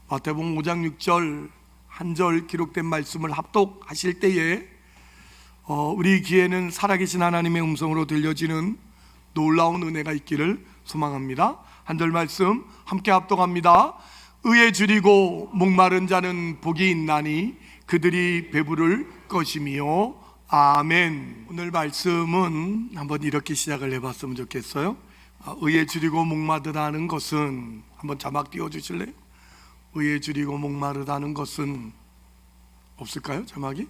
마태복음 5장 6절 한 절 기록된 말씀을 합독하실 때에 우리 귀에는 살아계신 하나님의 음성으로 들려지는 놀라운 은혜가 있기를 소망합니다. 한 절 말씀 함께 합독합니다. 의에 줄이고 목마른 자는 복이 있나니 그들이 배부를 것이미요. 아멘. 오늘 말씀은 한번 이렇게 시작을 해봤으면 좋겠어요. 의에 줄이고 목마르다는 것은, 한번 자막 띄워주실래요? 의에 줄이고 목마르다는 것은 없을까요? 자막이?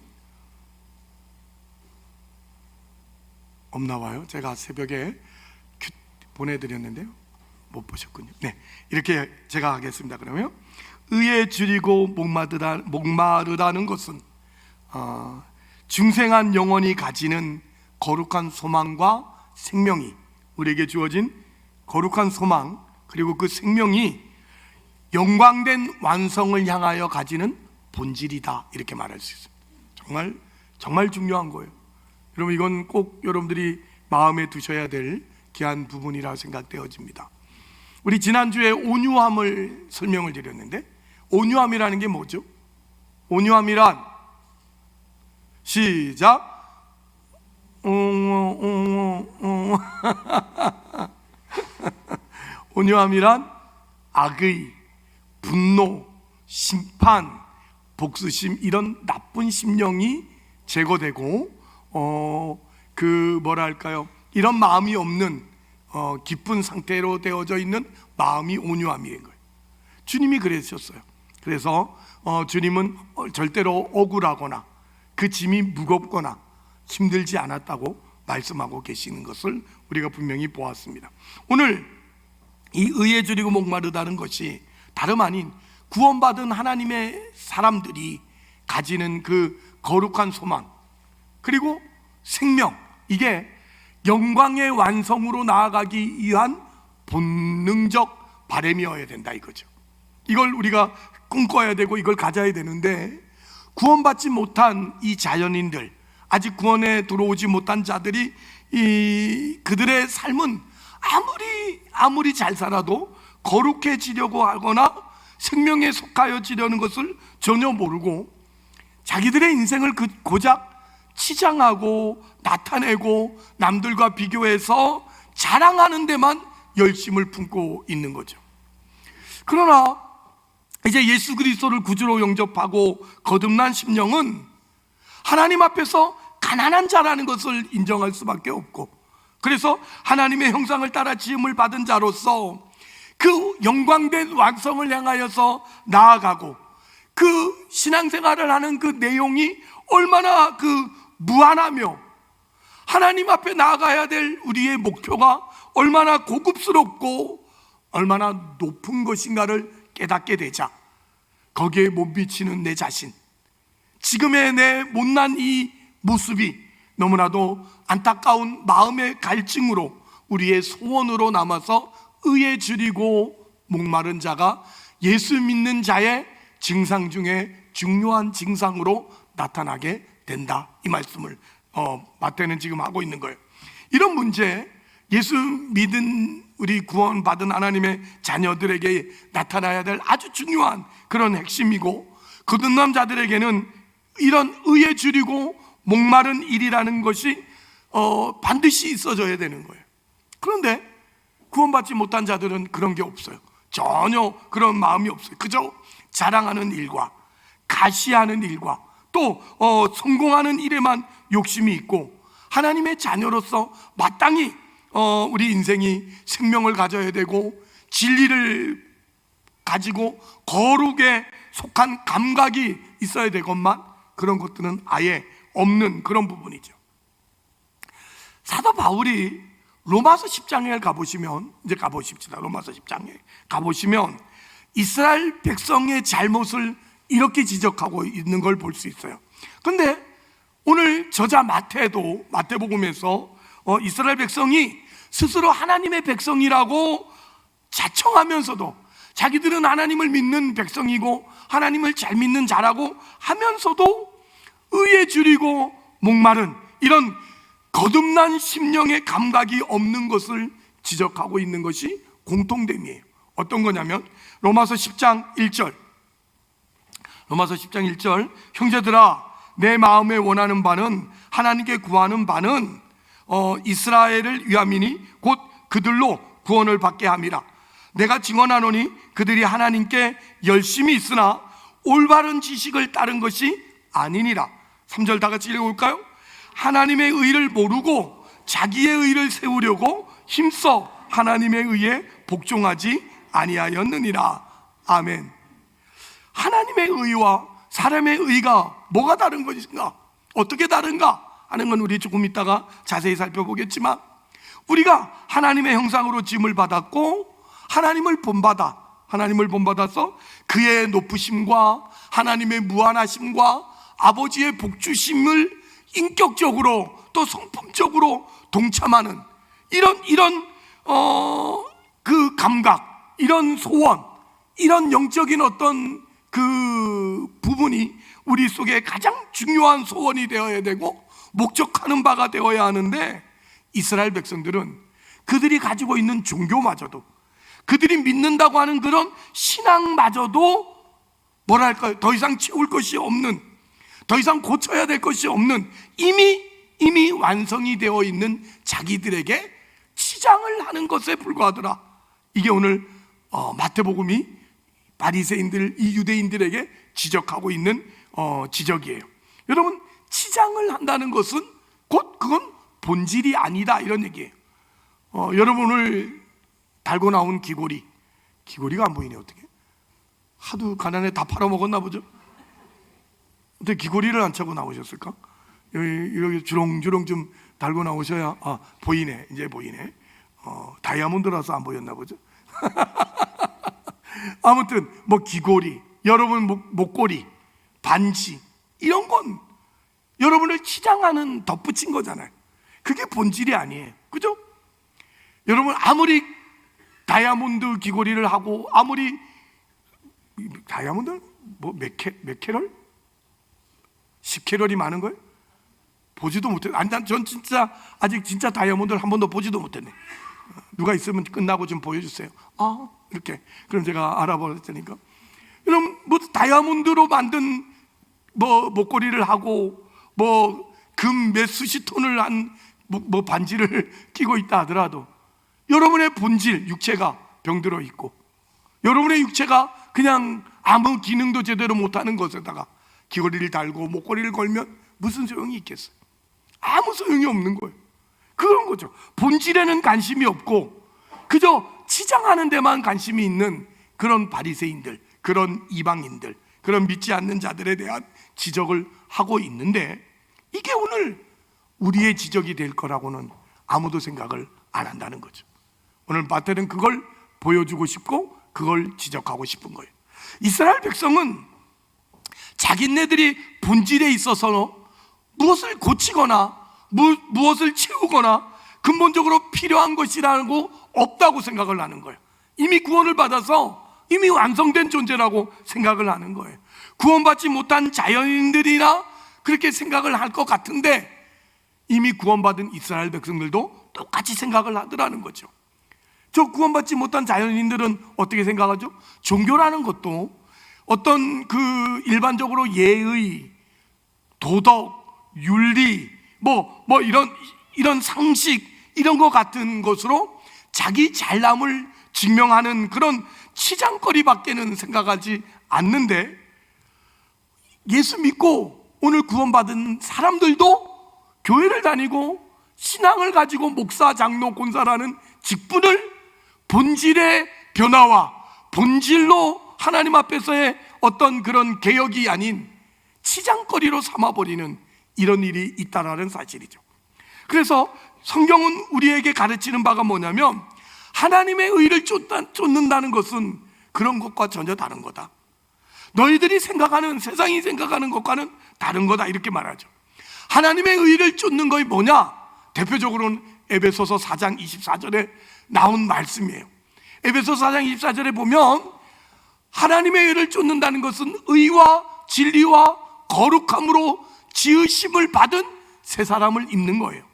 없나 봐요. 제가 새벽에 보내드렸는데요, 못 보셨군요. 네, 이렇게 제가 하겠습니다. 그러면 의에 줄이고 목마르다는 것은 중생한 영혼이 가지는 거룩한 소망과 생명이, 우리에게 주어진 거룩한 소망, 그리고 그 생명이 영광된 완성을 향하여 가지는 본질이다, 이렇게 말할 수 있습니다. 정말 중요한 거예요. 여러분, 이건 꼭 여러분들이 마음에 두셔야 될 귀한 부분이라 생각되어집니다. 우리 지난주에 온유함을 설명을 드렸는데, 온유함이라는 게 뭐죠? 온유함이란, 시작, 온유함이란 악의, 분노, 심판, 복수심, 이런 나쁜 심령이 제거되고 이런 마음이 없는 기쁜 상태로 되어져 있는 마음이 온유함인 거예요. 주님이 그러셨어요. 그래서 주님은 절대로 억울하거나 그 짐이 무겁거나 힘들지 않았다고 말씀하고 계시는 것을 우리가 분명히 보았습니다. 오늘 이 의에 줄이고 목마르다는 것이 다름 아닌 구원받은 하나님의 사람들이 가지는 그 거룩한 소망, 그리고 생명, 이게 영광의 완성으로 나아가기 위한 본능적 바람이어야 된다, 이거죠. 이걸 우리가 꿈꿔야 되고 이걸 가져야 되는데, 구원받지 못한 이 자연인들, 아직 구원에 들어오지 못한 자들이 그들의 삶은 아무리 잘 살아도 거룩해지려고 하거나 생명에 속하여지려는 것을 전혀 모르고 자기들의 인생을 고작 치장하고 나타내고 남들과 비교해서 자랑하는 데만 열심을 품고 있는 거죠. 그러나 이제 예수 그리스도를 구주로 영접하고 거듭난 심령은 하나님 앞에서 가난한 자라는 것을 인정할 수밖에 없고, 그래서 하나님의 형상을 따라 지음을 받은 자로서 그 영광된 완성을 향하여서 나아가고, 그 신앙생활을 하는 그 내용이 얼마나 무한하며 하나님 앞에 나아가야 될 우리의 목표가 얼마나 고급스럽고 얼마나 높은 것인가를 깨닫게 되자, 거기에 못 미치는 내 자신, 지금의 내 못난 이 모습이 너무나도 안타까운 마음의 갈증으로 우리의 소원으로 남아서 의에 줄이고 목마른 자가 예수 믿는 자의 증상 중에 중요한 증상으로 나타나게 된다, 이 말씀을 마태는 지금 하고 있는 거예요. 이런 문제, 예수 믿은 우리 구원받은 하나님의 자녀들에게 나타나야 될 아주 중요한 그런 핵심이고, 거듭난 자들에게는 이런 의에 줄이고 목마른 일이라는 것이 반드시 있어져야 되는 거예요. 그런데 구원받지 못한 자들은 그런 게 없어요. 전혀 그런 마음이 없어요. 그저 자랑하는 일과 가시하는 일과 또 성공하는 일에만 욕심이 있고, 하나님의 자녀로서 마땅히 우리 인생이 생명을 가져야 되고 진리를 가지고 거룩에 속한 감각이 있어야 되건만 그런 것들은 아예 없는 그런 부분이죠. 사도 바울이 로마서 10장에 가보시면, 이제 가보십시다. 로마서 10장에 가보시면 이스라엘 백성의 잘못을 이렇게 지적하고 있는 걸 볼 수 있어요. 그런데 오늘 저자 마태복음에서 이스라엘 백성이 스스로 하나님의 백성이라고 자청하면서도, 자기들은 하나님을 믿는 백성이고 하나님을 잘 믿는 자라고 하면서도 의에 줄이고 목마른 이런 거듭난 심령의 감각이 없는 것을 지적하고 있는 것이 공통됨이에요. 어떤 거냐면 로마서 10장 1절 로마서 10장 1절, 형제들아 내 마음에 원하는 바는 하나님께 구하는 바는 이스라엘을 위함이니 곧 그들로 구원을 받게 함이라. 내가 증언하노니 그들이 하나님께 열심히 있으나 올바른 지식을 따른 것이 아니니라. 3절 다 같이 읽어볼까요? 하나님의 의를 모르고 자기의 의를 세우려고 힘써 하나님의 의에 복종하지 아니하였느니라. 아멘. 하나님의 의와 사람의 의가 뭐가 다른 것인가, 어떻게 다른가 하는 건 우리 조금 이따가 자세히 살펴보겠지만, 우리가 하나님의 형상으로 지음을 받았고 하나님을 본받아서 그의 높으심과 하나님의 무한하심과 아버지의 복주심을 인격적으로 또 성품적으로 동참하는 이런 그 감각, 이런 소원, 이런 영적인 어떤 그 부분이 우리 속에 가장 중요한 소원이 되어야 되고 목적하는 바가 되어야 하는데, 이스라엘 백성들은 그들이 가지고 있는 종교마저도, 그들이 믿는다고 하는 그런 신앙마저도 뭐랄까요, 더 이상 채울 것이 없는, 더 이상 고쳐야 될 것이 없는 이미 완성이 되어 있는 자기들에게 치장을 하는 것에 불과하더라. 이게 오늘 마태복음이 바리새인들, 이 유대인들에게 지적하고 있는 지적이에요. 여러분, 치장을 한다는 것은 곧 그건 본질이 아니다, 이런 얘기예요. 여러분을 달고 나온 귀고리가 안 보이네. 어떻게 하도 가난에 다 팔아먹었나 보죠. 어떻게 귀고리를 안 차고 나오셨을까? 여기 주렁주렁 좀 달고 나오셔야 보이네. 이제 보이네. 다이아몬드라서 안 보였나 보죠. 아무튼 뭐 귀고리, 여러분 목걸이, 반지, 이런 건 여러분을 치장하는 덧붙인 거잖아요. 그게 본질이 아니에요. 그죠? 여러분 아무리 다이아몬드 귀고리를 하고, 아무리 다이아몬드 몇 캐럴? 10캐럴이 많은 거예요? 보지도 못했네. 전 진짜 아직 진짜 다이아몬드를 한 번도 보지도 못했네. 누가 있으면 끝나고 좀 보여주세요. 이렇게. 그럼 제가 알아볼 테니까. 여러분, 뭐 다이아몬드로 만든 뭐 목걸이를 하고 뭐 금 몇 수십 톤을 한 뭐 반지를 끼고 있다 하더라도, 여러분의 본질, 육체가 병들어 있고, 여러분의 육체가 그냥 아무 기능도 제대로 못하는 것에다가 귀걸이를 달고 목걸이를 걸면 무슨 소용이 있겠어요? 아무 소용이 없는 거예요. 그런 거죠. 본질에는 관심이 없고 그저 치장하는 데만 관심이 있는 그런 바리새인들, 그런 이방인들, 그런 믿지 않는 자들에 대한 지적을 하고 있는데, 이게 오늘 우리의 지적이 될 거라고는 아무도 생각을 안 한다는 거죠. 오늘 마태는 그걸 보여주고 싶고 그걸 지적하고 싶은 거예요. 이스라엘 백성은 자기네들이 본질에 있어서 무엇을 고치거나 무엇을 채우거나 근본적으로 필요한 것이라고 없다고 생각을 하는 거예요. 이미 구원을 받아서 이미 완성된 존재라고 생각을 하는 거예요. 구원받지 못한 자연인들이나 그렇게 생각을 할 것 같은데, 이미 구원받은 이스라엘 백성들도 똑같이 생각을 하더라는 거죠. 저 구원받지 못한 자연인들은 어떻게 생각하죠? 종교라는 것도 어떤 그 일반적으로 예의, 도덕, 윤리, 뭐 이런 상식, 이런 것 같은 것으로 자기 잘남을 증명하는 그런 치장거리밖에는 생각하지 않는데, 예수 믿고 오늘 구원받은 사람들도 교회를 다니고 신앙을 가지고 목사, 장로, 권사라는 직분을 본질의 변화와 본질로 하나님 앞에서의 어떤 그런 개혁이 아닌 치장거리로 삼아버리는 이런 일이 있다라는 사실이죠. 그래서 성경은 우리에게 가르치는 바가 뭐냐면, 하나님의 의를 쫓는다는 것은 그런 것과 전혀 다른 거다. 너희들이 생각하는, 세상이 생각하는 것과는 다른 거다, 이렇게 말하죠. 하나님의 의를 쫓는 것이 뭐냐? 대표적으로는 에베소서 4장 24절에 나온 말씀이에요. 에베소서 4장 24절에 보면 하나님의 의를 쫓는다는 것은 의와 진리와 거룩함으로 지으심을 받은 새 사람을 입는 거예요.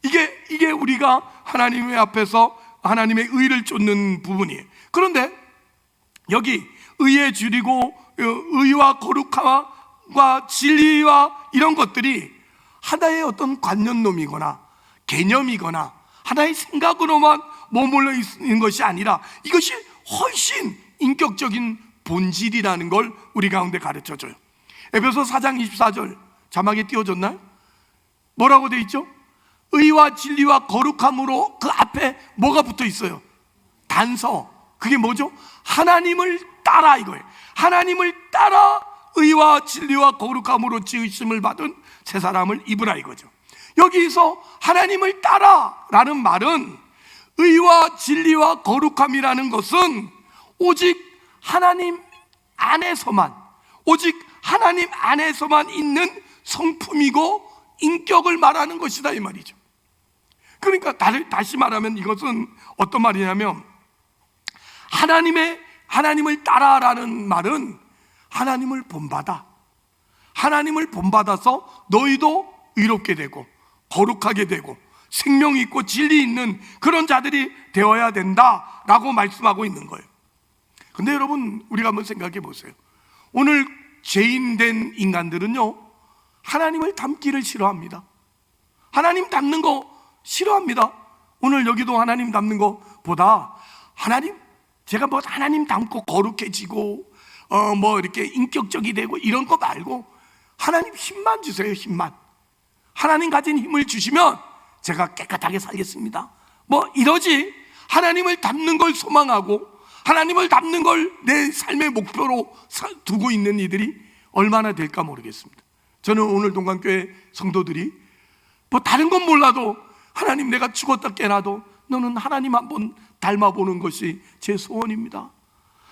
이게 우리가 하나님의 앞에서 하나님의 의를 쫓는 부분이에요. 그런데 여기 의에 줄이고 의와 거룩함과 진리와 이런 것들이 하나의 어떤 관념놈이거나 개념이거나 하나의 생각으로만 머물러 있는 것이 아니라 이것이 훨씬 인격적인 본질이라는 걸 우리 가운데 가르쳐줘요. 에베소 4장 24절 자막에 띄워졌나요? 뭐라고 돼 있죠? 의와 진리와 거룩함으로 그 앞에 뭐가 붙어 있어요? 단서. 그게 뭐죠? 하나님을 따라 이거예요. 하나님을 따라 의와 진리와 거룩함으로 지으심을 받은 새 사람을 입으라 이거죠. 여기서 하나님을 따라라는 말은 의와 진리와 거룩함이라는 것은 오직 하나님 안에서만, 오직 하나님 안에서만 있는 성품이고 인격을 말하는 것이다 이 말이죠. 그러니까 다시 말하면 이것은 어떤 말이냐면 하나님을 따라라는 말은 하나님을 본받아, 하나님을 본받아서 너희도 의롭게 되고 거룩하게 되고 생명 있고 진리 있는 그런 자들이 되어야 된다라고 말씀하고 있는 거예요. 근데 여러분, 우리가 한번 생각해 보세요. 오늘 죄인된 인간들은요, 하나님을 닮기를 싫어합니다. 하나님 닮는 거 싫어합니다. 오늘 여기도 하나님 닮는 거보다 제가 뭐 하나님 닮고 거룩해지고 뭐 이렇게 인격적이 되고 이런 거 말고 하나님 힘만 주세요. 힘만. 하나님 가진 힘을 주시면 제가 깨끗하게 살겠습니다. 뭐 이러지, 하나님을 닮는 걸 소망하고 하나님을 닮는 걸 내 삶의 목표로 두고 있는 이들이 얼마나 될까 모르겠습니다. 저는 오늘 동강교회 성도들이 뭐 다른 건 몰라도 하나님, 내가 죽었다 깨나도 너는 하나님 한번 닮아보는 것이 제 소원입니다.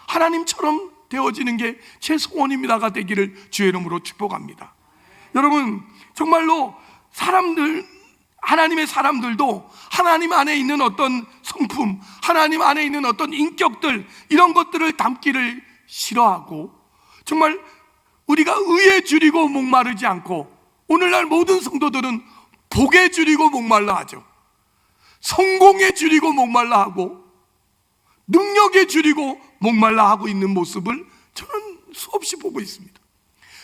하나님처럼 되어지는 게 제 소원입니다가 되기를 주의 이름으로 축복합니다. 여러분, 정말로 하나님의 사람들도 하나님 안에 있는 어떤 성품, 하나님 안에 있는 어떤 인격들, 이런 것들을 담기를 싫어하고, 정말 우리가 의에 줄이고 목마르지 않고, 오늘날 모든 성도들은 복에 줄이고 목말라 하죠. 성공에 줄이고 목말라 하고 능력에 줄이고 목말라 하고 있는 모습을 저는 수없이 보고 있습니다.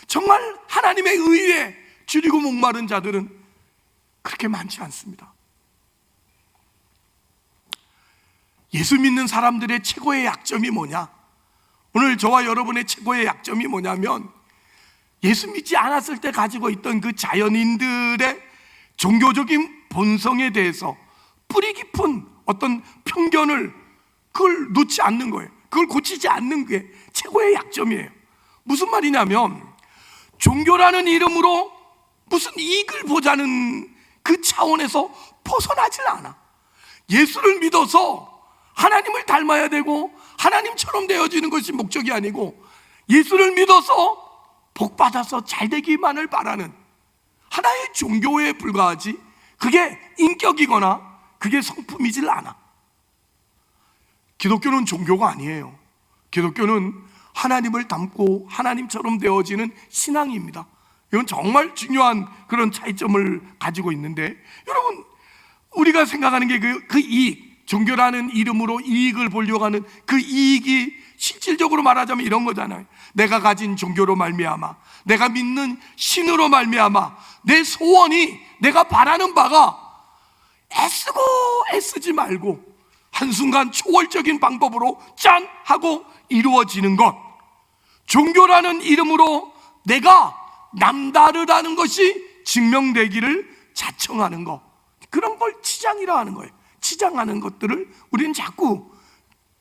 정말 하나님의 의에 줄이고 목마른 자들은 그렇게 많지 않습니다. 예수 믿는 사람들의 최고의 약점이 뭐냐? 오늘 저와 여러분의 최고의 약점이 뭐냐면, 예수 믿지 않았을 때 가지고 있던 그 자연인들의 종교적인 본성에 대해서 뿌리 깊은 어떤 편견을 그걸 놓지 않는 거예요. 그걸 고치지 않는 게 최고의 약점이에요. 무슨 말이냐면, 종교라는 이름으로 무슨 이익을 보자는 그 차원에서 벗어나질 않아. 예수를 믿어서 하나님을 닮아야 되고 하나님처럼 되어지는 것이 목적이 아니고, 예수를 믿어서 복받아서 잘되기만을 바라는 하나의 종교에 불과하지, 그게 인격이거나 그게 성품이질 않아. 기독교는 종교가 아니에요. 기독교는 하나님을 닮고 하나님처럼 되어지는 신앙입니다. 이건 정말 중요한 그런 차이점을 가지고 있는데, 여러분, 우리가 생각하는 게 그 이익, 종교라는 이름으로 이익을 보려고 하는 그 이익이 실질적으로 말하자면 이런 거잖아요. 내가 가진 종교로 말미암아, 내가 믿는 신으로 말미암아 내 소원이, 내가 바라는 바가 애쓰고 애쓰지 말고 한순간 초월적인 방법으로 짠 하고 이루어지는 것, 종교라는 이름으로 내가 남다르다는 것이 증명되기를 자청하는 것, 그런 걸 치장이라 하는 거예요. 치장하는 것들을 우리는 자꾸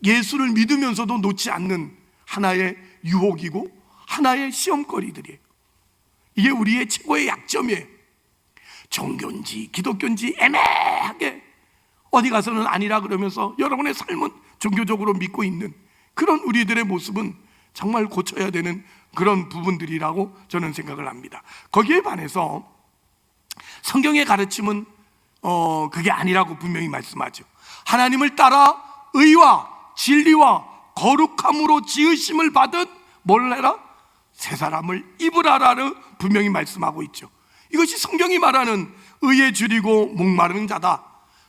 예수를 믿으면서도 놓지 않는 하나의 유혹이고 하나의 시험거리들이에요. 이게 우리의 최고의 약점이에요. 종교인지 기독교인지 애매하게 어디 가서는 아니라 그러면서 여러분의 삶은 종교적으로 믿고 있는 그런 우리들의 모습은 정말 고쳐야 되는 그런 부분들이라고 저는 생각을 합니다. 거기에 반해서 성경의 가르침은 그게 아니라고 분명히 말씀하죠. 하나님을 따라 의와 진리와 거룩함으로 지으심을 받은 뭘 해라? 새 사람을 입으라라를 분명히 말씀하고 있죠. 이것이 성경이 말하는 의에 줄이고 목마르는 자다.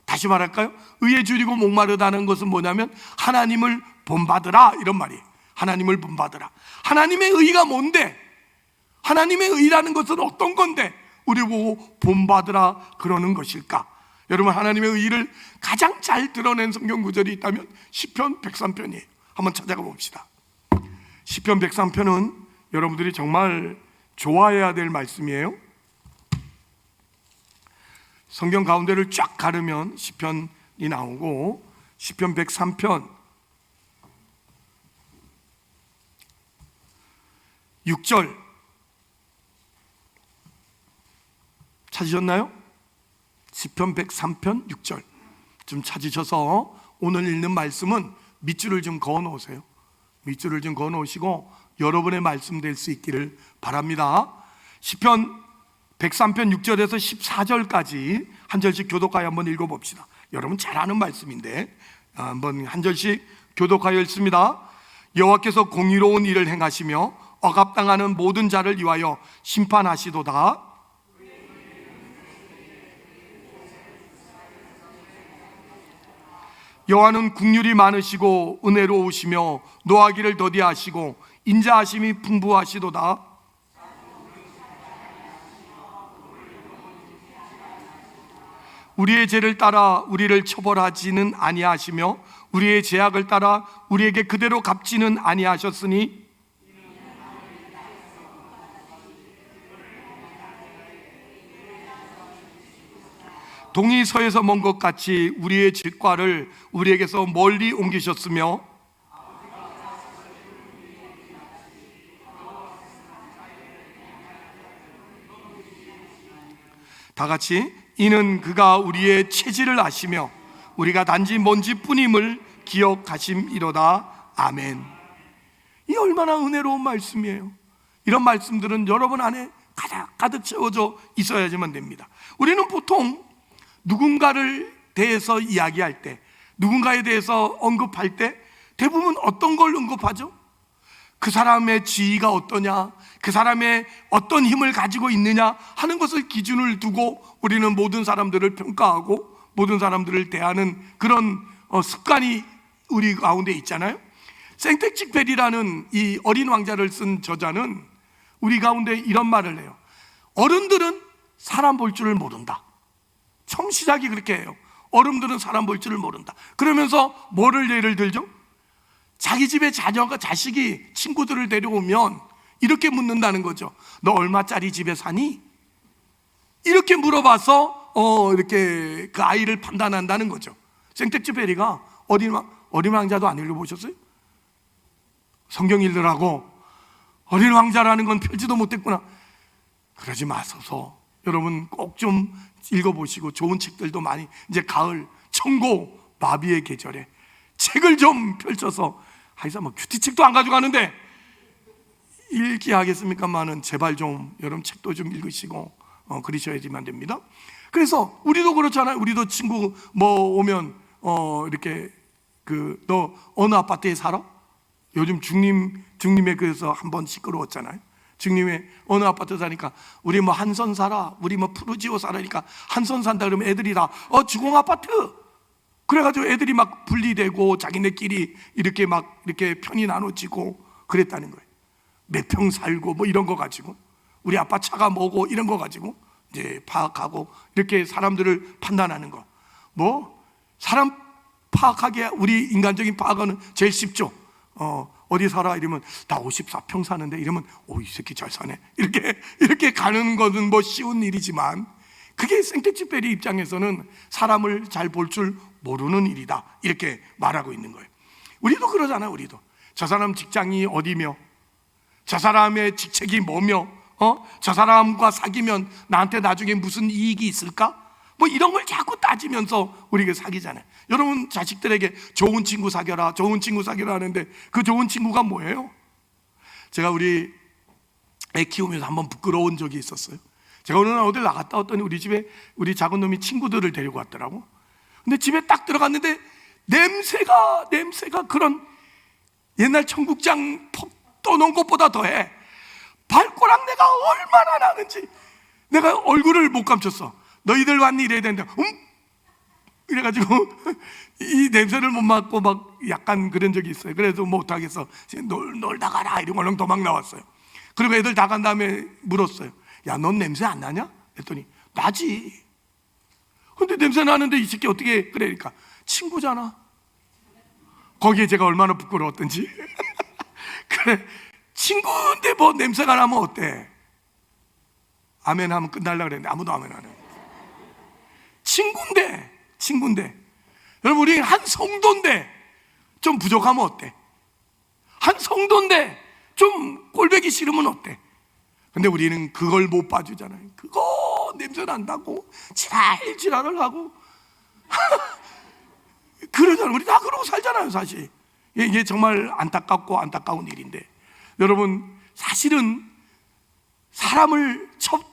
다시 말할까요? 의에 줄이고 목마르다는 것은 뭐냐면 하나님을 본받으라, 이런 말이에요. 하나님을 본받으라. 하나님의 의가 뭔데? 하나님의 의라는 것은 어떤 건데 우리 보고 본받으라 그러는 것일까? 여러분, 하나님의 의를 가장 잘 드러낸 성경 구절이 있다면 시편 103편이에요. 한번 찾아가 봅시다. 시편 103편은 여러분들이 정말 좋아해야 될 말씀이에요. 성경 가운데를 쫙 가르면 시편이 나오고, 시편 103편 6절 찾으셨나요? 시편 103편 6절 좀 찾으셔서 오늘 읽는 말씀은 밑줄을 좀 그어 놓으세요. 밑줄을 좀 그어 놓으시고 여러분의 말씀 될 수 있기를 바랍니다. 시편 103편 6절에서 14절까지 한 절씩 교독하여 한번 읽어봅시다. 여러분 잘 아는 말씀인데 한번 한 절씩 교독하여 읽습니다. 여호와께서 공의로운 일을 행하시며 억압당하는 모든 자를 위하여 심판하시도다. 여호와는 긍휼이 많으시고 은혜로우시며 노하기를 더디하시고 인자하심이 풍부하시도다. 우리의 죄를 따라 우리를 처벌하지는 아니하시며 우리의 죄악을 따라 우리에게 그대로 갚지는 아니하셨으니 동이 서에서 먼 것 같이 우리의 죄과를 우리에게서 멀리 옮기셨으며 다 같이 이는 그가 우리의 체질을 아시며 우리가 단지 먼지뿐임을 기억하심이로다. 아멘. 이 얼마나 은혜로운 말씀이에요. 이런 말씀들은 여러분 안에 가득 채워져 있어야지만 됩니다. 우리는 보통 누군가를 대해서 이야기할 때, 누군가에 대해서 언급할 때 대부분 어떤 걸 언급하죠? 그 사람의 지위가 어떠냐, 그 사람의 어떤 힘을 가지고 있느냐 하는 것을 기준을 두고 우리는 모든 사람들을 평가하고 모든 사람들을 대하는 그런 습관이 우리 가운데 있잖아요. 생텍쥐페리라는 이 어린 왕자를 쓴 저자는 우리 가운데 이런 말을 해요. 어른들은 사람 볼 줄을 모른다. 처음 시작이 그렇게 해요. 어른들은 사람 볼 줄을 모른다. 그러면서 뭐를 예를 들죠? 자기 집에 자식이 친구들을 데려오면 이렇게 묻는다는 거죠. 너 얼마짜리 집에 사니? 이렇게 물어봐서 이렇게 그 아이를 판단한다는 거죠. 생텍쥐페리가 어린 왕자도 안 읽어보셨어요? 성경 읽으라고 어린 왕자라는 건 펼지도 못했구나. 그러지 마소서. 여러분 꼭 좀 읽어보시고 좋은 책들도 많이, 이제 가을 청고 마비의 계절에 책을 좀 펼쳐서, 하여사 뭐 큐티책도 안 가져가는데 읽기 하겠습니까만은 제발 좀 여러분 책도 좀 읽으시고 그러셔야지만 됩니다. 그래서 우리도 그렇잖아요. 우리도 친구 뭐 오면 이렇게 너 어느 아파트에 살아? 요즘 중림에 그래서 한번 시끄러웠잖아요. 중림에 어느 아파트 사니까 우리 뭐 한선 살아, 우리 뭐 푸르지오 살아니까 한선 산다 그러면 애들이 다 주공 아파트. 그래가지고 애들이 막 분리되고 자기네끼리 이렇게 막 이렇게 편이 나눠지고 그랬다는 거예요. 몇 평 살고 뭐 이런 거 가지고 우리 아빠 차가 뭐고 이런 거 가지고 이제 파악하고 이렇게 사람들을 판단하는 거. 뭐 사람 파악하기에 우리 인간적인 파악은 제일 쉽죠. 어디 살아? 이러면 나 54평 사는데, 이러면 이 새끼 잘 사네. 이렇게 가는 것은 뭐 쉬운 일이지만 그게 생텍쥐페리 입장에서는 사람을 잘 볼 줄 모르는 일이다. 이렇게 말하고 있는 거예요. 우리도 그러잖아요. 우리도 저 사람 직장이 어디며, 저 사람의 직책이 뭐며, 저 사람과 사귀면 나한테 나중에 무슨 이익이 있을까? 뭐 이런 걸 자꾸 따지면서 우리가 사귀잖아요. 여러분 자식들에게 좋은 친구 사귀어라, 좋은 친구 사귀어라 하는데 그 좋은 친구가 뭐예요? 제가 우리 애 키우면서 한번 부끄러운 적이 있었어요. 제가 어느 날 어딜 나갔다 왔더니 우리 집에 우리 작은 놈이 친구들을 데리고 왔더라고. 근데 집에 딱 들어갔는데 냄새가 그런 옛날 청국장 떠놓은 것보다 더해. 발꼬락 내가 얼마나 나는지 내가 얼굴을 못 감췄어. 너희들 왔니? 이래야 되는데 그래가지고 이 냄새를 못 맡고 막 약간 그런 적이 있어요. 그래서 못하겠어. 놀다 가라 이러고 얼른 도망 나왔어요. 그리고 애들 다 간 다음에 물었어요. 야, 넌 냄새 안 나냐? 했더니 나지. 근데 냄새 나는데 이 새끼 어떻게 그러니까 친구잖아. 거기에 제가 얼마나 부끄러웠던지. 그래, 친구인데 뭐 냄새가 나면 어때? 아멘 하면 끝날라 그랬는데 아무도 아멘 안 해요. 친구인데 여러분, 우리 한 성도인데 좀 부족하면 어때? 한 성도인데 좀 꼴보기 싫으면 어때? 근데 우리는 그걸 못 봐주잖아요. 그거 냄새 난다고 지랄지랄을 하고 그러잖아요. 우리 다 그러고 살잖아요. 사실 이게 정말 안타깝고 안타까운 일인데, 여러분, 사실은 사람을 첫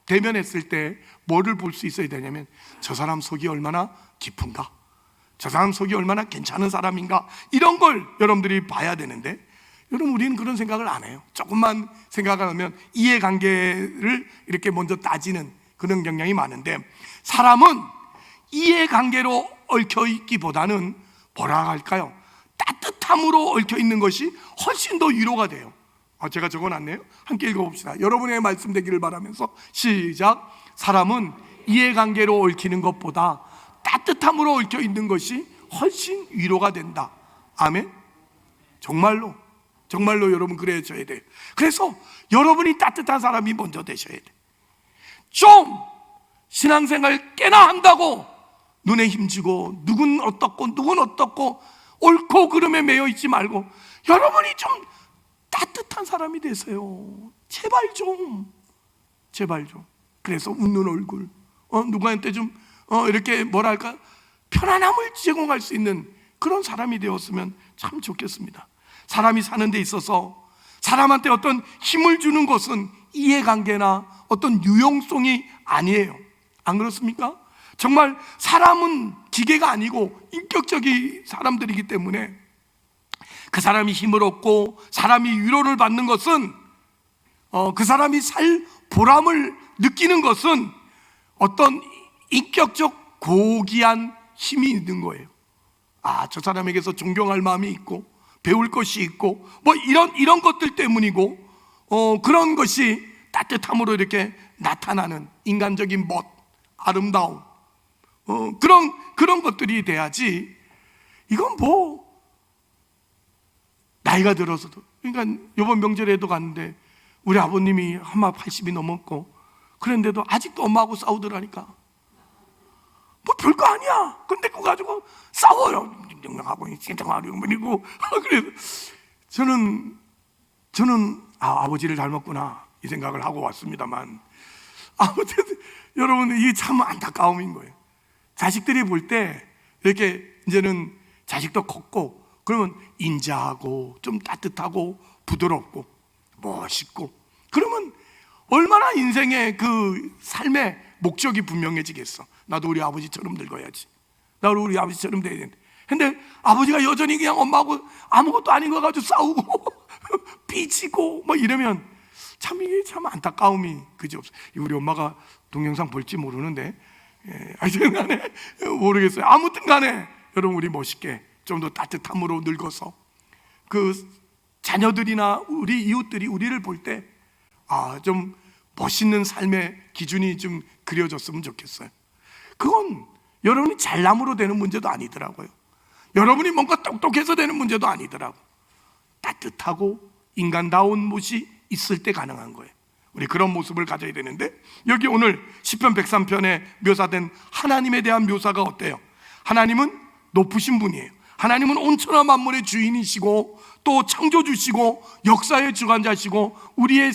대면했을 때 뭐를 볼 수 있어야 되냐면, 저 사람 속이 얼마나 깊은가, 저 사람 속이 얼마나 괜찮은 사람인가, 이런 걸 여러분들이 봐야 되는데, 여러분, 우리는 그런 생각을 안 해요. 조금만 생각을 하면 이해관계를 이렇게 먼저 따지는 그런 경향이 많은데, 사람은 이해관계로 얽혀있기보다는 뭐라 할까요? 따뜻함으로 얽혀있는 것이 훨씬 더 위로가 돼요. 제가 적어놨네요. 함께 읽어봅시다. 여러분의 말씀 되기를 바라면서 시작. 사람은 이해관계로 얽히는 것보다 따뜻함으로 얽혀있는 것이 훨씬 위로가 된다. 아멘. 정말로 여러분 그래져야 돼요. 그래서 여러분이 따뜻한 사람이 먼저 되셔야 돼요. 좀 신앙생활 꽤나 한다고 눈에 힘주고 누군 어떻고 옳고 그름에 매여 있지 말고, 여러분이 좀 따뜻한 사람이 되세요. 제발 좀. 그래서 웃는 얼굴, 누구한테 좀 이렇게 뭐랄까 편안함을 제공할 수 있는 그런 사람이 되었으면 참 좋겠습니다. 사람이 사는 데 있어서 사람한테 어떤 힘을 주는 것은 이해관계나 어떤 유용성이 아니에요. 안 그렇습니까? 정말 사람은 기계가 아니고 인격적인 사람들이기 때문에 그 사람이 힘을 얻고 사람이 위로를 받는 것은, 그 사람이 살 보람을 느끼는 것은 어떤 인격적 고귀한 힘이 있는 거예요. 저 사람에게서 존경할 마음이 있고 배울 것이 있고 뭐 이런 것들 때문이고, 그런 것이 따뜻함으로 이렇게 나타나는 인간적인 멋, 아름다움, 그런 것들이 돼야지. 이건 뭐 나이가 들어서도, 그러니까 이번 명절에도 갔는데 우리 아버님이 아마 80이 넘었고, 그런데도 아직도 엄마하고 싸우더라니까. 뭐 별거 아니야. 근데 그거 가지고 싸워요. 하고 그리고 그래서 저는 아버지를 닮았구나 이 생각을 하고 왔습니다만, 아무튼 여러분, 이게 참 안타까움인 거예요. 자식들이 볼 때 이렇게 이제는 자식도 컸고 그러면 인자하고 좀 따뜻하고 부드럽고 멋있고, 그러면 얼마나 인생의 그 삶의 목적이 분명해지겠어. 나도 우리 아버지처럼 늙어야지, 나도 우리 아버지처럼 돼야 되는데, 근데 아버지가 여전히 그냥 엄마하고 아무것도 아닌 거 가지고 싸우고 삐지고 뭐 이러면 참 이게 참 안타까움이 그지없어. 우리 엄마가 동영상 볼지 모르는데, 하여튼 간에 모르겠어요. 아무튼 간에 여러분, 우리 멋있게 좀 더 따뜻함으로 늙어서 그 자녀들이나 우리 이웃들이 우리를 볼 때 좀 멋있는 삶의 기준이 좀 그려졌으면 좋겠어요. 그건 여러분이 잘남으로 되는 문제도 아니더라고요. 여러분이 뭔가 똑똑해서 되는 문제도 아니더라고. 따뜻하고 인간다운 모습이 있을 때 가능한 거예요. 우리 그런 모습을 가져야 되는데, 여기 오늘 시편 103편에 묘사된 하나님에 대한 묘사가 어때요? 하나님은 높으신 분이에요. 하나님은 온천하 만물의 주인이시고 또 창조주시고 역사의 주관자시고 우리의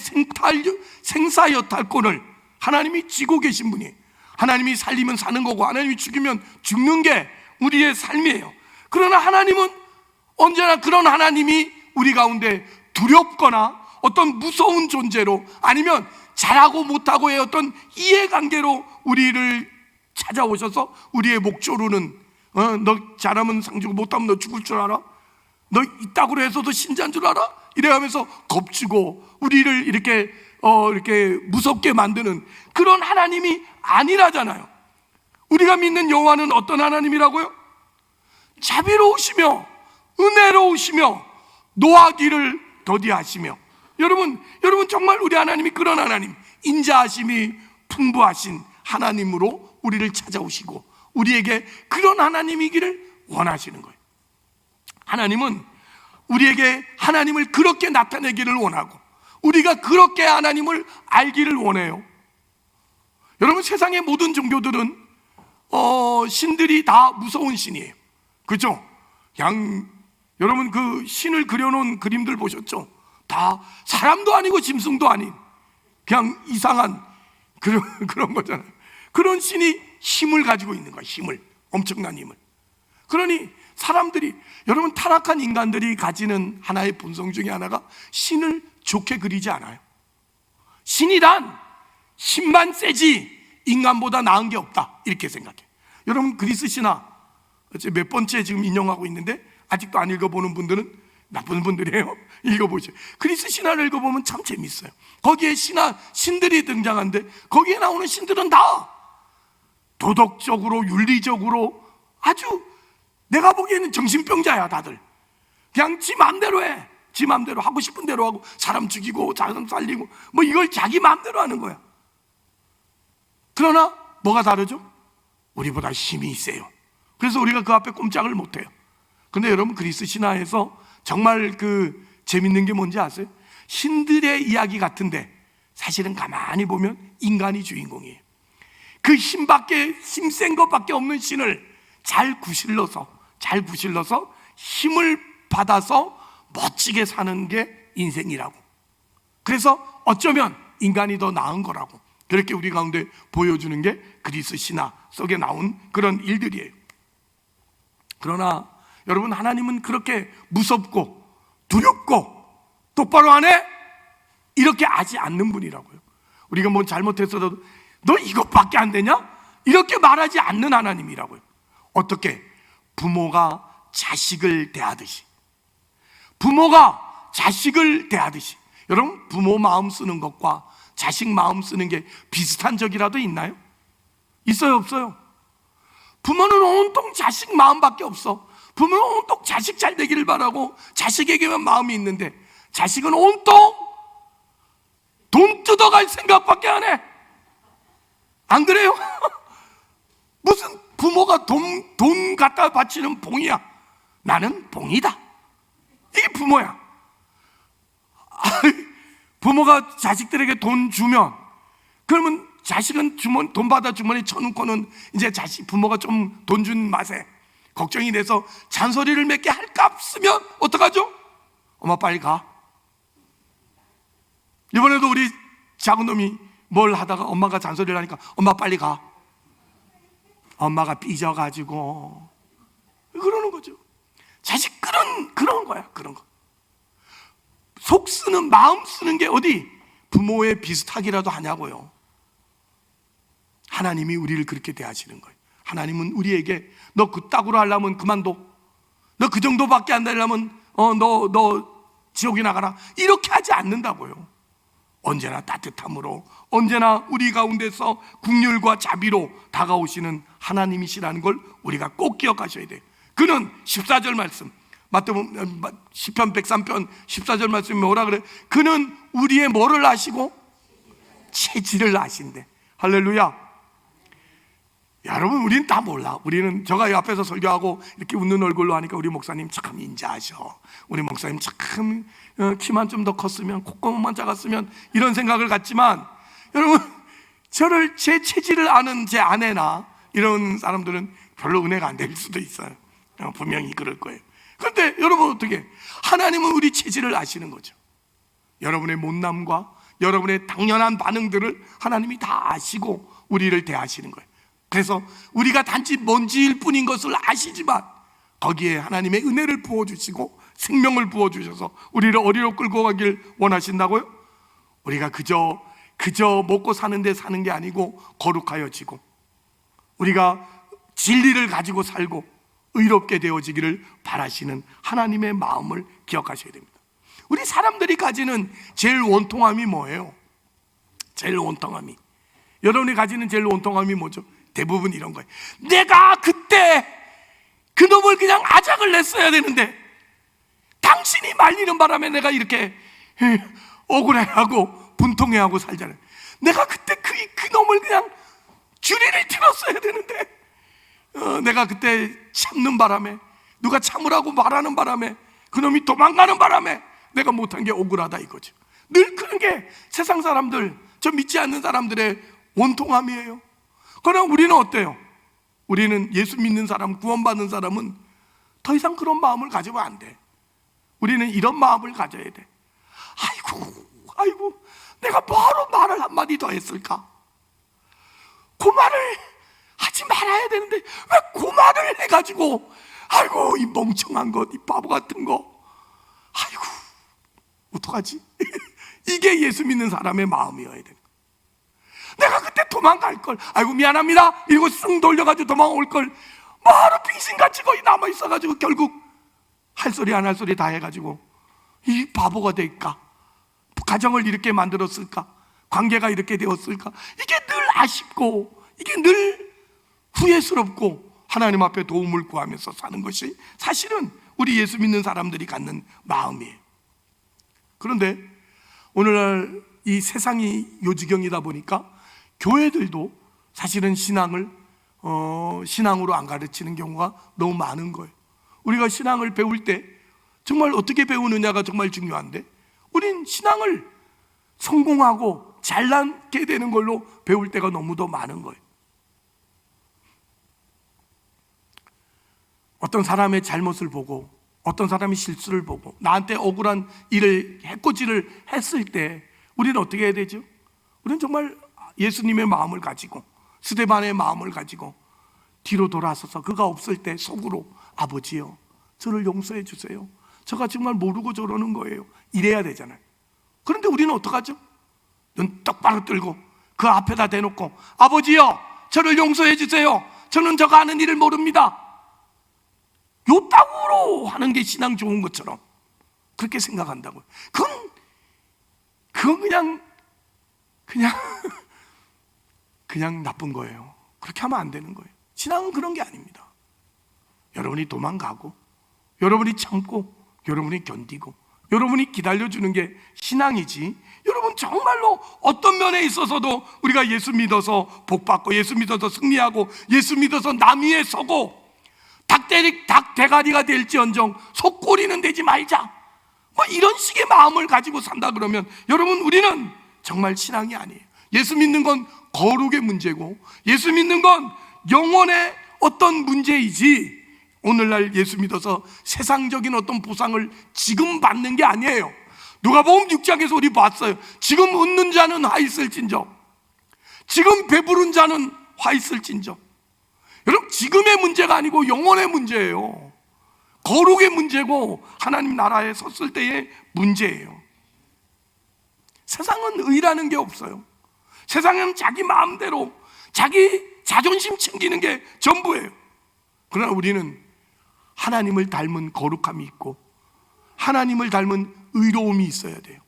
생사 여탈권을 하나님이 쥐고 계신 분이에요. 하나님이 살리면 사는 거고 하나님이 죽이면 죽는 게 우리의 삶이에요. 그러나 하나님은 언제나 그런 하나님이 우리 가운데 두렵거나 어떤 무서운 존재로, 아니면 잘하고 못하고의 어떤 이해관계로 우리를 찾아오셔서 우리의 목조로는 너 잘하면 상 주고 못하면 너 죽을 줄 알아? 너 이따구로 해서도 신자인 줄 알아? 이래가면서 겁주고 우리를 이렇게 무섭게 만드는 그런 하나님이 아니라잖아요. 우리가 믿는 여호와는 어떤 하나님이라고요? 자비로우시며 은혜로우시며 노하기를 더디하시며. 여러분 정말 우리 하나님이 그런 하나님, 인자하심이 풍부하신 하나님으로 우리를 찾아오시고 우리에게 그런 하나님이기를 원하시는 거예요. 하나님은 우리에게 하나님을 그렇게 나타내기를 원하고 우리가 그렇게 하나님을 알기를 원해요. 여러분, 세상의 모든 종교들은 신들이 다 무서운 신이에요. 그죠? 여러분 그 신을 그려놓은 그림들 보셨죠? 다 사람도 아니고 짐승도 아닌 그냥 이상한 그런 거잖아요. 그런 신이 힘을 가지고 있는 거야. 힘을, 엄청난 힘을. 그러니 사람들이, 여러분, 타락한 인간들이 가지는 하나의 본성 중에 하나가 신을 좋게 그리지 않아요. 신이란 힘만 세지 인간보다 나은 게 없다, 이렇게 생각해. 여러분, 그리스 신화 몇 번째 지금 인용하고 있는데 아직도 안 읽어보는 분들은 나쁜 분들이에요. 읽어보죠. 그리스 신화를 읽어보면 참 재밌어요. 거기에 신들이 등장하는데 거기에 나오는 신들은 다 도덕적으로 윤리적으로 아주, 내가 보기에는 정신병자야. 다들 그냥 지 마음대로 해. 지 마음대로 하고 싶은 대로 하고 사람 죽이고 사람 살리고 뭐 이걸 자기 마음대로 하는 거야. 그러나 뭐가 다르죠? 우리보다 힘이 세요. 그래서 우리가 그 앞에 꼼짝을 못해요. 근데 여러분, 그리스 신화에서 정말 그 재밌는 게 뭔지 아세요? 신들의 이야기 같은데 사실은 가만히 보면 인간이 주인공이에요. 그 힘센 것밖에 없는 신을 잘 구실러서 힘을 받아서 멋지게 사는 게 인생이라고. 그래서 어쩌면 인간이 더 나은 거라고 그렇게 우리 가운데 보여주는 게 그리스 신화 속에 나온 그런 일들이에요. 그러나 여러분, 하나님은 그렇게 무섭고 두렵고 똑바로 안 해? 이렇게 하지 않는 분이라고요. 우리가 뭐 잘못했어도 너 이것밖에 안 되냐? 이렇게 말하지 않는 하나님이라고요. 어떻게? 부모가 자식을 대하듯이. 여러분, 부모 마음 쓰는 것과 자식 마음 쓰는 게 비슷한 적이라도 있나요? 있어요, 없어요? 부모는 온통 자식 마음밖에 없어. 부모는 온통 자식 잘 되기를 바라고 자식에게만 마음이 있는데 자식은 온통 돈 뜯어갈 생각밖에 안 해. 안 그래요? 무슨 부모가 돈 갖다 바치는 봉이야. 나는 봉이다. 이게 부모야. 부모가 자식들에게 돈 주면, 그러면 자식은 돈 받아 주머니에 쳐놓고는 이제 부모가 좀 돈 준 맛에 걱정이 돼서 잔소리를 몇 개 할까 쓰면 어떡하죠? 엄마 빨리 가. 이번에도 우리 작은 놈이 뭘 하다가 엄마가 잔소리를 하니까 엄마 빨리 가. 엄마가 삐져가지고 그러는 거죠. 자식 그런 거야. 그런 거. 속 쓰는, 마음 쓰는 게 어디 부모에 비슷하기라도 하냐고요. 하나님이 우리를 그렇게 대하시는 거예요. 하나님은 우리에게 너 그따구로 하려면 그만둬. 너 그 정도밖에 안 되려면 너 지옥에 나가라. 이렇게 하지 않는다고요. 언제나 따뜻함으로, 언제나 우리 가운데서 국률과 자비로 다가오시는 하나님이시라는 걸 우리가 꼭 기억하셔야 돼요. 그는 14절 말씀, 시편 103편 14절 말씀이 뭐라 그래? 그는 우리의 뭐를 아시고? 체질을 아신대. 할렐루야. 여러분, 우리는 다 몰라. 우리는 제가 이 앞에서 설교하고 이렇게 웃는 얼굴로 하니까 우리 목사님 참 인자하셔. 우리 목사님 참 키만 좀 더 컸으면, 콧구멍만 작았으면, 이런 생각을 갖지만, 여러분, 제 체질을 아는 제 아내나 이런 사람들은 별로 은혜가 안 될 수도 있어요. 분명히 그럴 거예요. 그런데 여러분, 어떻게? 하나님은 우리 체질을 아시는 거죠. 여러분의 못남과 여러분의 당연한 반응들을 하나님이 다 아시고 우리를 대하시는 거예요. 그래서 우리가 단지 먼지일 뿐인 것을 아시지만 거기에 하나님의 은혜를 부어주시고 생명을 부어주셔서 우리를 어디로 끌고 가길 원하신다고요? 우리가 그저 먹고 사는데 사는 게 아니고 거룩하여지고 우리가 진리를 가지고 살고 의롭게 되어지기를 바라시는 하나님의 마음을 기억하셔야 됩니다. 우리 사람들이 가지는 제일 원통함이 뭐예요? 제일 원통함이, 여러분이 가지는 제일 원통함이 뭐죠? 대부분 이런 거예요. 내가 그때 그놈을 그냥 아작을 냈어야 되는데 당신이 말리는 바람에 내가 이렇게 억울해하고 분통해하고 살잖아요. 내가 그때 그놈을 그냥 줄이를 틀었어야 되는데 내가 그때 참는 바람에, 누가 참으라고 말하는 바람에, 그놈이 도망가는 바람에 내가 못한 게 억울하다 이거죠. 늘 그런 게 세상 사람들, 저 믿지 않는 사람들의 원통함이에요. 그러나 우리는 어때요? 우리는 예수 믿는 사람, 구원받는 사람은 더 이상 그런 마음을 가지면 안 돼. 우리는 이런 마음을 가져야 돼. 아이고 내가 바로 말을 한마디 더 했을까? 그 말을 하지 말아야 되는데 왜 그 말을 해가지고 아이고 이 멍청한 것, 이 바보 같은 거, 아이고 어떡하지? 이게 예수 믿는 사람의 마음이어야 돼. 내가 그때 도망갈 걸, 아이고 미안합니다 이러고 쑥 돌려가지고 도망올 걸, 바로 빙신같이 거기 남아있어가지고 결국 할 소리 안 할 소리 다 해가지고 이 바보가 될까? 가정을 이렇게 만들었을까? 관계가 이렇게 되었을까? 이게 늘 아쉽고 이게 늘 후회스럽고 하나님 앞에 도움을 구하면서 사는 것이 사실은 우리 예수 믿는 사람들이 갖는 마음이에요. 그런데 오늘날 이 세상이 요지경이다 보니까 교회들도 사실은 신앙으로 안 가르치는 경우가 너무 많은 거예요. 우리가 신앙을 배울 때 정말 어떻게 배우느냐가 정말 중요한데 우린 신앙을 성공하고 잘나게 되는 걸로 배울 때가 너무도 많은 거예요. 어떤 사람의 잘못을 보고 어떤 사람이 실수를 보고 나한테 억울한 일을 해코지를 했을 때 우리는 어떻게 해야 되죠? 우리는 정말 예수님의 마음을 가지고 스데반의 마음을 가지고 뒤로 돌아서서 그가 없을 때 속으로 아버지요 저를 용서해 주세요, 저가 정말 모르고 저러는 거예요, 이래야 되잖아요. 그런데 우리는 어떡하죠? 눈 똑바로 뜨고 그 앞에다 대놓고 아버지요 저를 용서해 주세요, 저는 저가 하는 일을 모릅니다, 요 따구로 하는 게 신앙 좋은 것처럼 그렇게 생각한다고요. 그건 그냥 나쁜 거예요. 그렇게 하면 안 되는 거예요. 신앙은 그런 게 아닙니다. 여러분이 도망가고 여러분이 참고 여러분이 견디고 여러분이 기다려주는 게 신앙이지, 여러분 정말로 어떤 면에 있어서도 우리가 예수 믿어서 복받고 예수 믿어서 승리하고 예수 믿어서 남 위에 서고 닭 대가리가 될지언정 속꼬리는 되지 말자, 뭐 이런 식의 마음을 가지고 산다 그러면 여러분 우리는 정말 신앙이 아니에요. 예수 믿는 건 거룩의 문제고 예수 믿는 건 영혼의 어떤 문제이지 오늘날 예수 믿어서 세상적인 어떤 보상을 지금 받는 게 아니에요. 누가복음 6장에서 우리 봤어요. 지금 웃는 자는 화 있을진저, 지금 배부른 자는 화 있을진저. 여러분 지금의 문제가 아니고 영혼의 문제예요. 거룩의 문제고 하나님 나라에 섰을 때의 문제예요. 세상은 의라는 게 없어요. 세상은 자기 마음대로 자기 자존심 챙기는 게 전부예요. 그러나 우리는 하나님을 닮은 거룩함이 있고 하나님을 닮은 의로움이 있어야 돼요.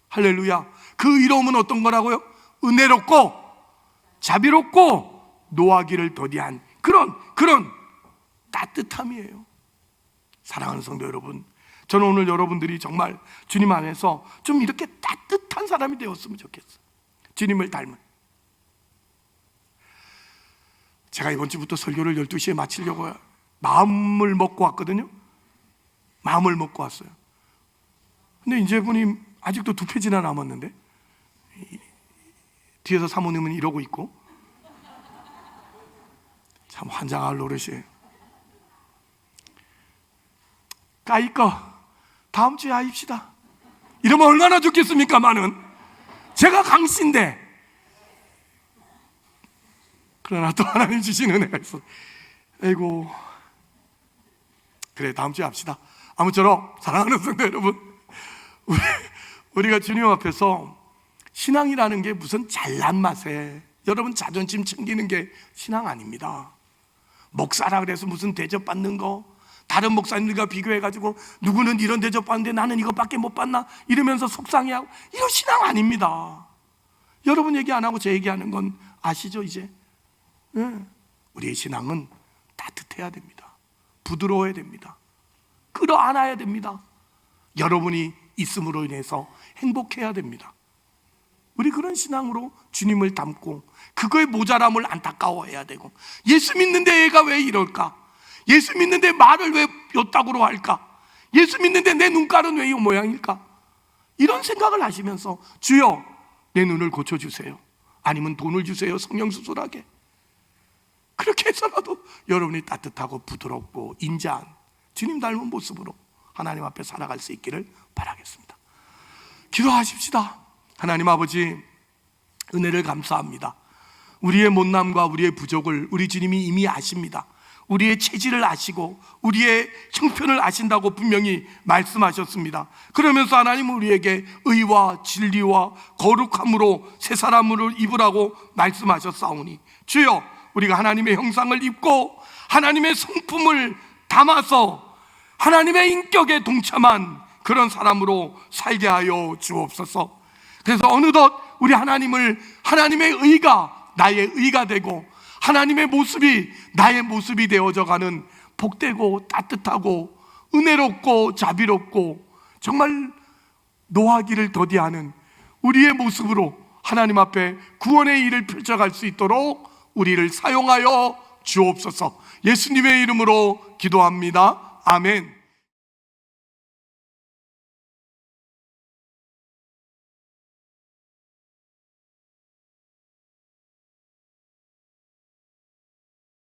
할렐루야. 그 의로움은 어떤 거라고요? 은혜롭고 자비롭고 노하기를 더디한 그런 따뜻함이에요. 사랑하는 성도 여러분, 저는 오늘 여러분들이 정말 주님 안에서 좀 이렇게 따뜻한 사람이 되었으면 좋겠어요. 주님을 닮은. 제가 이번 주부터 설교를 12시에 마치려고 마음을 먹고 왔거든요. 마음을 먹고 왔어요. 근데 이제 분이 아직도 2페이지나 남았는데 뒤에서 사모님은 이러고 있고 참 환장할 노릇이에요. 까이꺼 다음 주에 하입시다 이러면 얼마나 좋겠습니까? 많은 제가 강씨인데, 그러나 또 하나님 주신 은혜가 있어. 아이고 그래 다음 주에 합시다. 아무쪼록 사랑하는 성도 여러분, 우리가 주님 앞에서 신앙이라는 게 무슨 잘난 맛에 여러분 자존심 챙기는 게 신앙 아닙니다. 목사라 그래서 무슨 대접받는 거, 다른 목사님들과 비교해가지고 누구는 이런 대접받는데 나는 이것밖에 못 받나 이러면서 속상해하고, 이런 신앙 아닙니다. 여러분 얘기 안 하고 제 얘기하는 건 아시죠? 이제 우리의 신앙은 따뜻해야 됩니다. 부드러워야 됩니다. 끌어안아야 됩니다. 여러분이 있음으로 인해서 행복해야 됩니다. 우리 그런 신앙으로 주님을 닮고 그거의 모자람을 안타까워해야 되고, 예수 믿는데 얘가 왜 이럴까? 예수 믿는데 말을 왜 요따구로 할까? 예수 믿는데 내 눈깔은 왜 이 모양일까? 이런 생각을 하시면서 주여 내 눈을 고쳐주세요, 아니면 돈을 주세요, 성형수술하게. 그렇게 해서라도 여러분이 따뜻하고 부드럽고 인자한 주님 닮은 모습으로 하나님 앞에 살아갈 수 있기를 바라겠습니다. 기도하십시다. 하나님 아버지, 은혜를 감사합니다. 우리의 못남과 우리의 부족을 우리 주님이 이미 아십니다. 우리의 체질을 아시고 우리의 형편을 아신다고 분명히 말씀하셨습니다. 그러면서 하나님은 우리에게 의와 진리와 거룩함으로 새 사람으로 입으라고 말씀하셨사오니, 주여 우리가 하나님의 형상을 입고 하나님의 성품을 담아서 하나님의 인격에 동참한 그런 사람으로 살게 하여 주옵소서. 그래서 어느덧 우리 하나님의 의가 나의 의가 되고 하나님의 모습이 나의 모습이 되어져 가는 복되고 따뜻하고 은혜롭고 자비롭고 정말 노하기를 더디하는 우리의 모습으로 하나님 앞에 구원의 일을 펼쳐갈 수 있도록 우리를 사용하여 주옵소서. 예수님의 이름으로 기도합니다. 아멘.